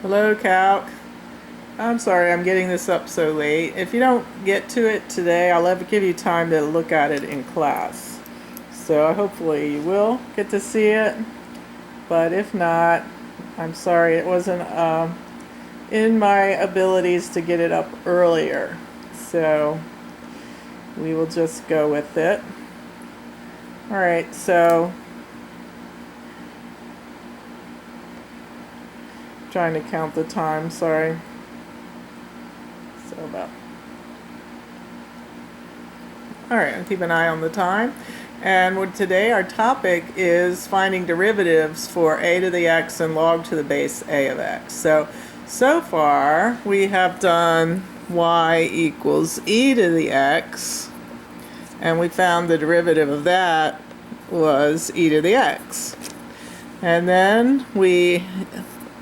Hello, Calc. I'm sorry I'm getting this up so late. If you don't get to it today, I'll give you time to look at it in class. So hopefully you will get to see it. But if not, I'm sorry it wasn't in my abilities to get it up earlier. So we will just go with it. Alright, so trying to count the time, sorry. So about. Alright, I'll keep an eye on the time. And today our topic is finding derivatives for a to the x and log to the base a of x. So far we have done y equals e to the x, and we found the derivative of that was e to the x. And then we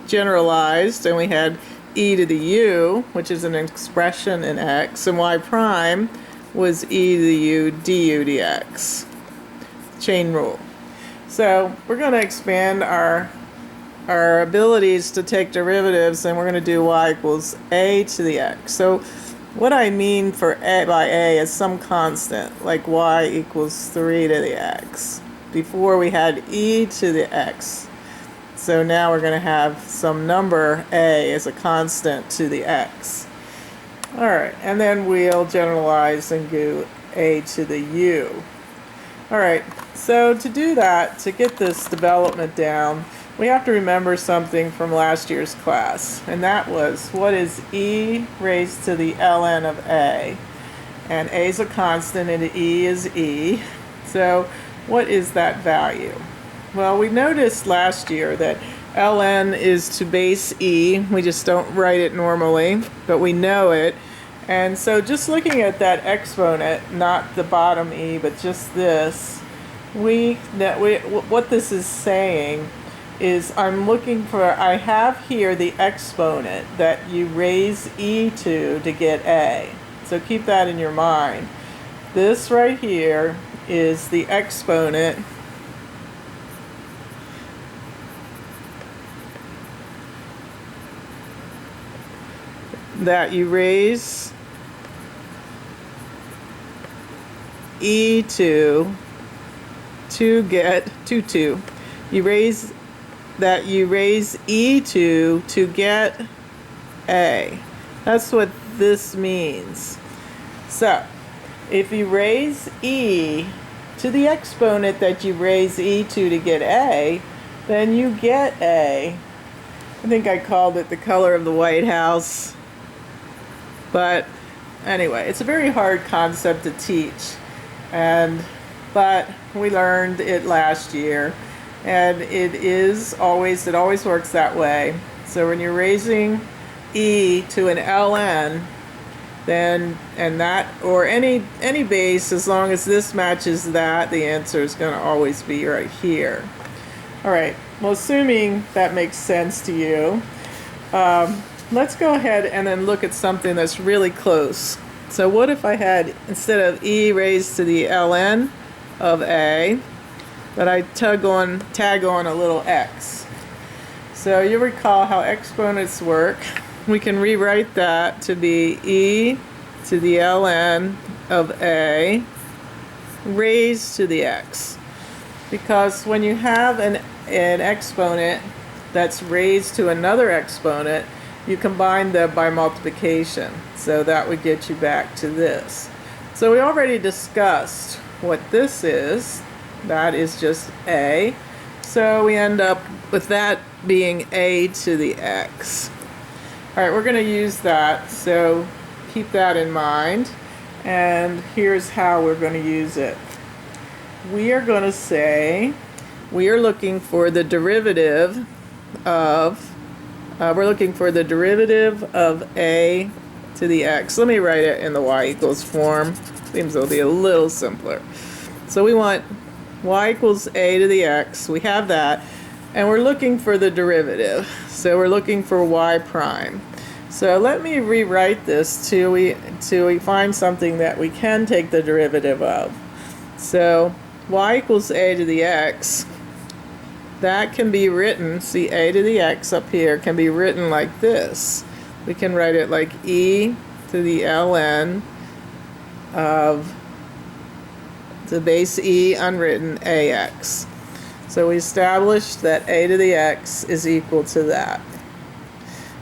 generalized and we had e to the u, which is an expression in x, and y prime was e to the u du dx. Chain rule. So we're going to expand our abilities to take derivatives, and we're going to do y equals a to the x. So what I mean for a by a is some constant, like y equals 3 to the x. Before we had e to the x. So now we're going to have some number a as a constant to the x. Alright, and then we'll generalize and do a to the u. Alright, so to do that, to get this development down, we have to remember something from last year's class. And that was, what is e raised to the ln of a? And a is a constant and e is e. So what is that value? Well, we noticed last year that ln is to base e. We just don't write it normally, but we know it. And so just looking at that exponent, not the bottom e, but just this, what this is saying is I'm looking for, I have here the exponent that you raise e to get a. So keep that in your mind. This right here is the exponent that you raise e to get to you raise e to get a. That's what this means. So if you raise e to the exponent that you raise e to get a, then you get a. I think I called it the color of the White House. But anyway, it's a very hard concept to teach, but we learned it last year, and it always works that way. So when you're raising e to an ln, then or any base, as long as this matches that, the answer is going to always be right here. All right. Well, assuming that makes sense to you. Let's go ahead and then look at something that's really close. So what if I had, instead of e raised to the ln of a, that I tag on a little x. So you recall how exponents work. We can rewrite that to be e to the ln of a raised to the x. Because when you have an exponent that's raised to another exponent, you combine them by multiplication. So that would get you back to this. So we already discussed what this is. That is just a. So we end up with that being a to the x. Alright, we're going to use that. So keep that in mind. And here's how we're going to use it. We are going to say we are looking for the derivative of a to the x. Let me write it in the y equals form. Seems it'll be a little simpler. So we want y equals a to the x. We have that. And we're looking for the derivative. So we're looking for y prime. So let me rewrite this till we find something that we can take the derivative of. So y equals a to the x that can be written, see a to the x up here can be written like this. We can write it like e to the ln of the base e unwritten ax. So we established that a to the x is equal to that.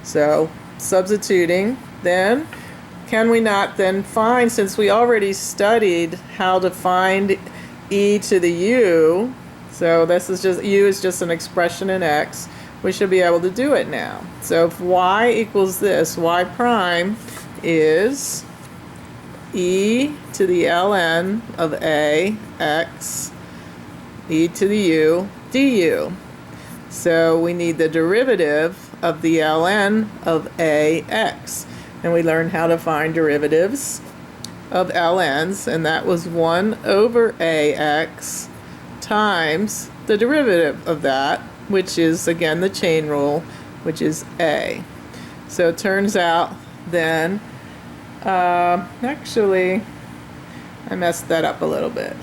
So substituting, then can we not then find, since we already studied how to find e to the u, so this is just, u is just an expression in x, we should be able to do it now. So if y equals this, y prime is e to the ln of a x e to the u du. So we need the derivative of the ln of ax. And we learned how to find derivatives of ln's, and that was 1 over ax times the derivative of that, which is, again, the chain rule, which is a. So it turns out then, actually, I messed that up a little bit.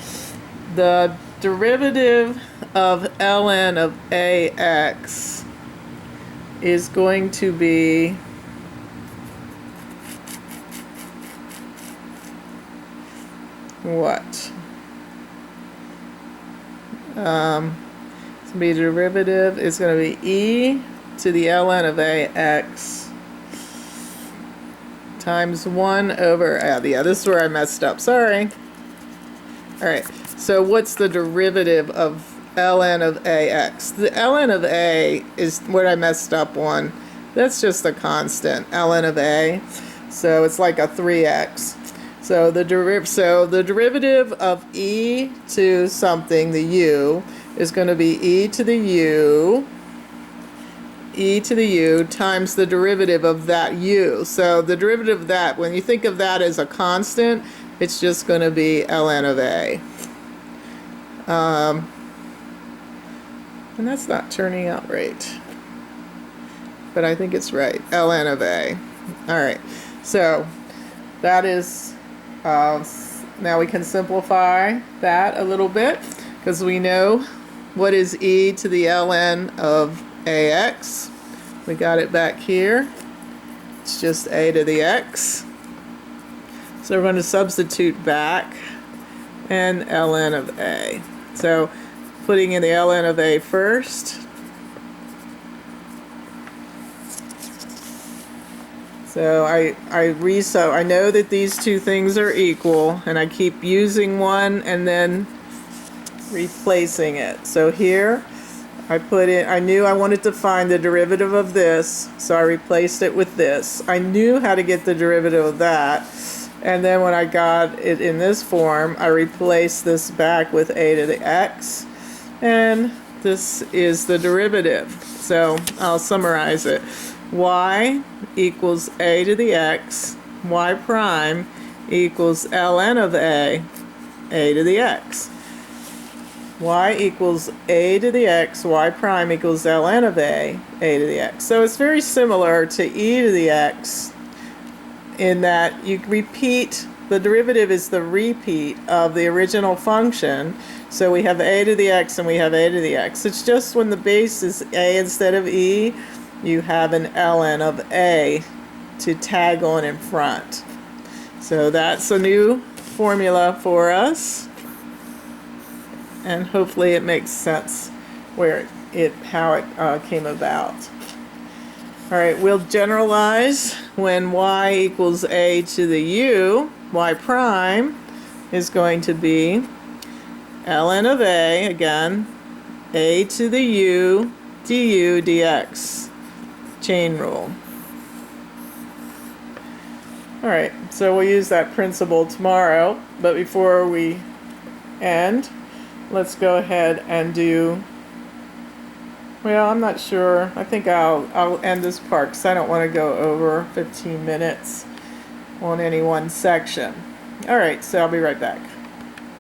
The derivative of ln of ax is going to be what? So the derivative is going to be e to the ln of ax times 1 over, yeah, this is where I messed up, sorry. Alright, so what's the derivative of ln of ax? The ln of a is what I messed up on. That's just a constant, ln of a. So it's like a 3x. So the derivative of e to something, the u, is going to be e to the u times the derivative of that u. So the derivative of that, when you think of that as a constant, it's just going to be ln of a. And that's not turning out right. But I think it's right, ln of a. Alright, so that is, now we can simplify that a little bit, because we know what is e to the ln of ax. We got it back here. It's just a to the x. So we're going to substitute back and ln of a. So putting in the ln of a first. So I know that these two things are equal, and I keep using one and then replacing it. So here I put in, I knew I wanted to find the derivative of this, so I replaced it with this. I knew how to get the derivative of that, and then when I got it in this form, I replaced this back with a to the x, and this is the derivative. So I'll summarize it. Y equals a to the x, y prime equals ln of a to the x. Y equals a to the x, y prime equals ln of a to the x. So it's very similar to e to the x in that you repeat, the derivative is the repeat of the original function. So we have a to the x and we have a to the x. It's just when the base is a instead of e, you have an ln of a to tag on in front. So that's a new formula for us, and hopefully it makes sense how it came about. All right, we'll generalize when y equals a to the u. Y prime is going to be ln of a, again, a to the u du dx. Chain rule. Alright, so we'll use that principle tomorrow, but before we end, let's go ahead and do, well, I'm not sure. I think I'll end this part because I don't want to go over 15 minutes on any one section. Alright, so I'll be right back.